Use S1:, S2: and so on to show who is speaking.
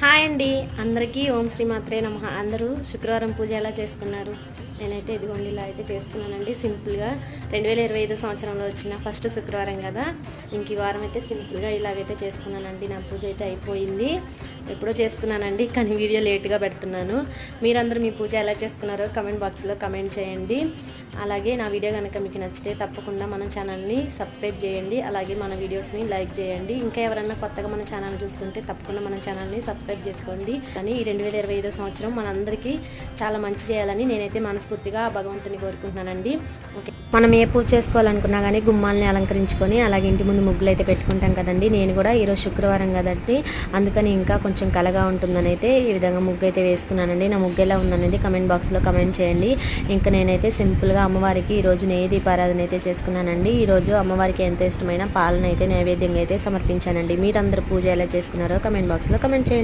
S1: Hi అండి, అందరికీ ఓం శ్రీ మాత్రే నమః. అందరూ శుక్రవారం పూజ ఎలా చేసుకున్నారు? నేనైతే ఇదిగోండి ఇలా అయితే చేస్తున్నానండి సింపుల్గా. 2025 సంవత్సరంలో వచ్చిన ఫస్ట్ శుక్రవారం కదా, ఇంక ఈ వారం అయితే సింపుల్గా ఇలాగైతే చేసుకున్నానండి. నా పూజ అయితే అయిపోయింది, ఎప్పుడో చేసుకున్నానండి, కానీ వీడియో లేట్గా పెడుతున్నాను. మీరందరూ మీ పూజ ఎలా చేసుకున్నారో కమెంట్ బాక్స్లో కమెంట్ చేయండి. అలాగే నా వీడియో కనుక మీకు నచ్చితే తప్పకుండా మన ఛానల్ని సబ్స్క్రైబ్ చేయండి, అలాగే మన వీడియోస్ని లైక్ చేయండి. ఇంకా ఎవరైనా కొత్తగా మన ఛానల్ చూస్తుంటే తప్పకుండా మన ఛానల్ని సబ్స్క్రైబ్ చేసుకోండి. కానీ ఈ 2025 సంవత్సరం మనందరికీ చాలా మంచి చేయాలని నేనైతే మనస్ఫూర్తిగా భగవంతుని కోరుకుంటున్నానండి. ఓకే, మనం ఏ పూజ చేసుకోవాలనుకున్నా కానీ గుమ్మాలని అలంకరించుకొని అలాగే ఇంటి ముందు ముగ్గులు అయితే పెట్టుకుంటాం కదండి. నేను కూడా ఈరోజు శుక్రవారం కదండి, అందుకని ఇంకా కొంచెం కలగా ఉంటుందని అయితే ఈ విధంగా ముగ్గు అయితే వేసుకున్నానండి. నా ముగ్గు ఎలా ఉందనేది కమెంట్ బాక్స్లో కమెంట్ చేయండి. ఇంకా నేనైతే సింపుల్గా అమ్మవారికి ఈరోజు నెయ్యి దీపారాధన అయితే చేసుకున్నానండి. ఈరోజు అమ్మవారికి ఎంతో ఇష్టమైన పాలన అయితే నైవేద్యంగా అయితే సమర్పించానండి. మీరందరూ పూజ ఎలా చేసుకున్నారో కమెంట్ బాక్స్లో కమెంట్ చేయండి.